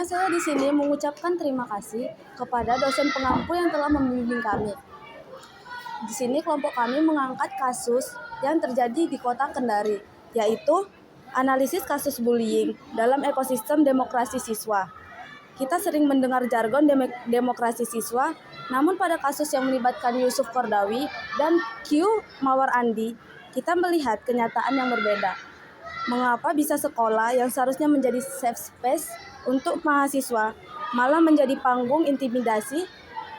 saya di sini mengucapkan terima kasih kepada dosen pengampu yang telah membimbing kami. Di sini kelompok kami mengangkat kasus yang terjadi di Kota Kendari, yaitu analisis kasus bullying dalam ekosistem demokrasi siswa. Kita sering mendengar jargon demokrasi siswa, namun pada kasus yang melibatkan Yusuf Qaradawi dan Q Mawar Andi, kita melihat kenyataan yang berbeda. Mengapa bisa sekolah yang seharusnya menjadi safe space untuk mahasiswa malah menjadi panggung intimidasi?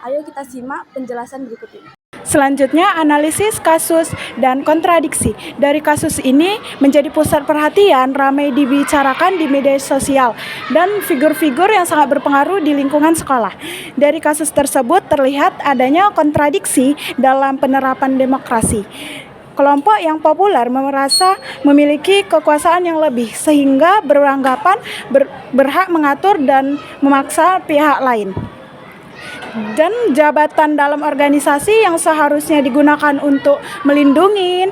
Ayo kita simak penjelasan berikut ini. Selanjutnya, analisis kasus dan kontradiksi. Dari kasus ini menjadi pusat perhatian, ramai dibicarakan di media sosial, dan figur-figur yang sangat berpengaruh di lingkungan sekolah. Dari kasus tersebut terlihat adanya kontradiksi dalam penerapan demokrasi. Kelompok yang populer merasa memiliki kekuasaan yang lebih, sehingga beranggapan berhak mengatur dan memaksa pihak lain. Dan jabatan dalam organisasi yang seharusnya digunakan untuk melindungi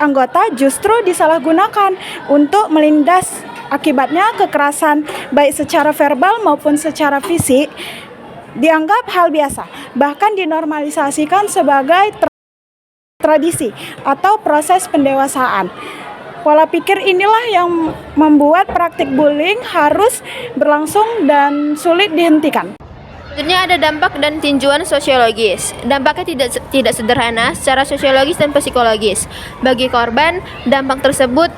anggota justru disalahgunakan untuk melindas. Akibatnya kekerasan baik secara verbal maupun secara fisik dianggap hal biasa, bahkan dinormalisasikan sebagai tradisi atau proses pendewasaan. Pola pikir inilah yang membuat praktik bullying harus berlangsung dan sulit dihentikan. Selanjutnya ada dampak dan tinjauan sosiologis. Dampaknya tidak sederhana secara sosiologis dan psikologis. Bagi korban, dampak tersebut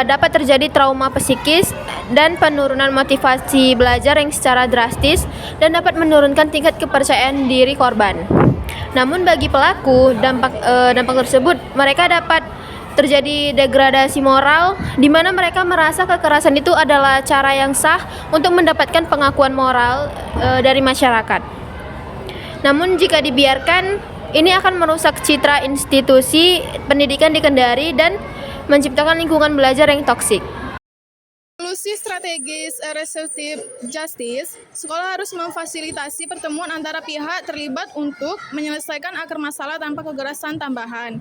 dapat terjadi trauma psikis dan penurunan motivasi belajar yang secara drastis dan dapat menurunkan tingkat kepercayaan diri korban. Namun bagi pelaku, dampak tersebut mereka dapat terjadi degradasi moral, di mana mereka merasa kekerasan itu adalah cara yang sah untuk mendapatkan pengakuan moral dari masyarakat. Namun jika dibiarkan, ini akan merusak citra institusi pendidikan di Kendari dan menciptakan lingkungan belajar yang toksik. Solusi strategis restoratif justice, sekolah harus memfasilitasi pertemuan antara pihak terlibat untuk menyelesaikan akar masalah tanpa kekerasan tambahan.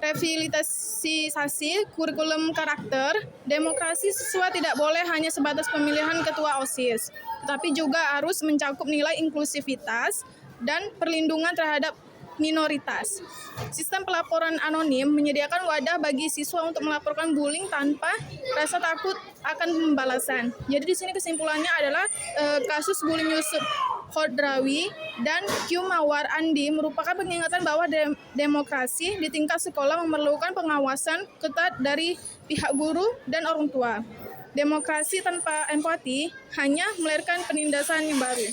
Revitalisasi kurikulum karakter, demokrasi siswa tidak boleh hanya sebatas pemilihan ketua OSIS, tetapi juga harus mencakup nilai inklusivitas dan perlindungan terhadap minoritas. Sistem pelaporan anonim menyediakan wadah bagi siswa untuk melaporkan bullying tanpa rasa takut akan pembalasan. Jadi di sini kesimpulannya adalah kasus bullying Yusuf Qaradawi dan Q Mawar Andi merupakan pengingatan bahwa demokrasi di tingkat sekolah memerlukan pengawasan ketat dari pihak guru dan orang tua. Demokrasi tanpa empati hanya melahirkan penindasan yang baru.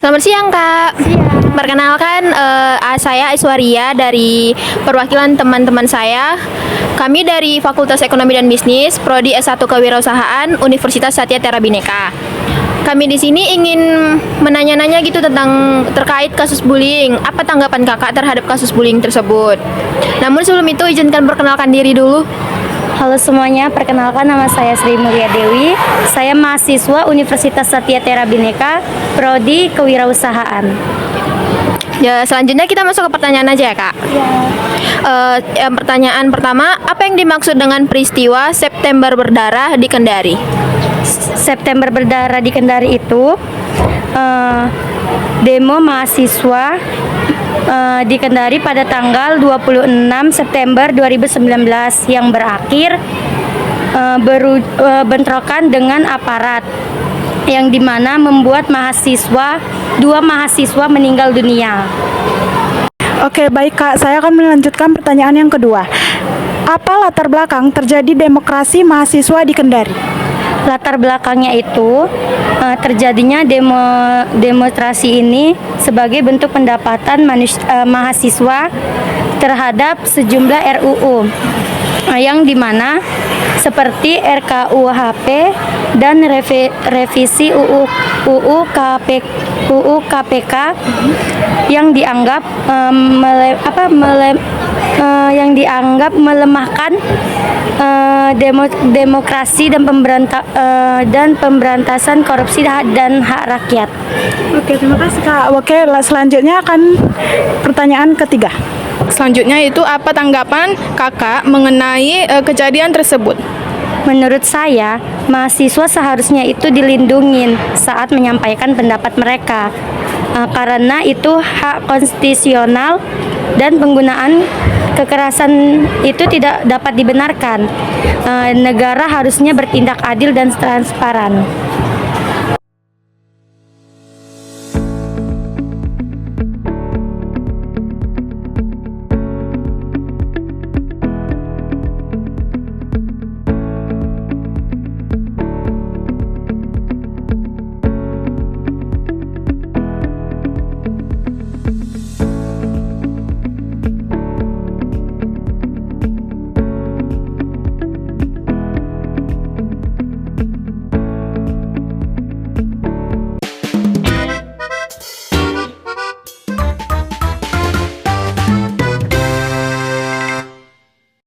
Selamat siang, Kak. Perkenalkan, saya Aiswaria dari perwakilan teman-teman saya. Kami dari Fakultas Ekonomi dan Bisnis, Prodi S1 Kewirausahaan, Universitas Satya Tera Bhinneka. Kami di sini ingin menanya-nanya gitu tentang terkait kasus bullying. Apa tanggapan Kakak terhadap kasus bullying tersebut? Namun sebelum itu izinkan perkenalkan diri dulu. Halo semuanya, perkenalkan nama saya Sri Mulia Dewi. Saya mahasiswa Universitas Satya Tera Bhinneka, Prodi Kewirausahaan. Ya, selanjutnya kita masuk ke pertanyaan aja ya, Kak. Ya. Pertanyaan pertama, apa yang dimaksud dengan peristiwa September Berdarah di Kendari? September Berdarah di Kendari itu demo mahasiswa di Kendari pada tanggal 26 September 2019 yang berakhir bentrokan dengan aparat, yang dimana membuat dua mahasiswa meninggal dunia. Oke, baik Kak, saya akan melanjutkan pertanyaan yang kedua. Apa latar belakang terjadi demokrasi mahasiswa di Kendari? Latar belakangnya itu terjadinya demonstrasi ini sebagai bentuk pendapatan mahasiswa terhadap sejumlah RUU yang dimana seperti RKUHP dan revisi UU KPK yang dianggap melemahkan demokrasi dan pemberantasan korupsi dan hak rakyat. Oke, terima kasih Kak. Oke, selanjutnya akan pertanyaan ketiga. Selanjutnya itu apa tanggapan Kakak mengenai kejadian tersebut? Menurut saya, mahasiswa seharusnya itu dilindungi saat menyampaikan pendapat mereka, karena itu hak konstitusional dan penggunaan kekerasan itu tidak dapat dibenarkan. Negara harusnya bertindak adil dan transparan.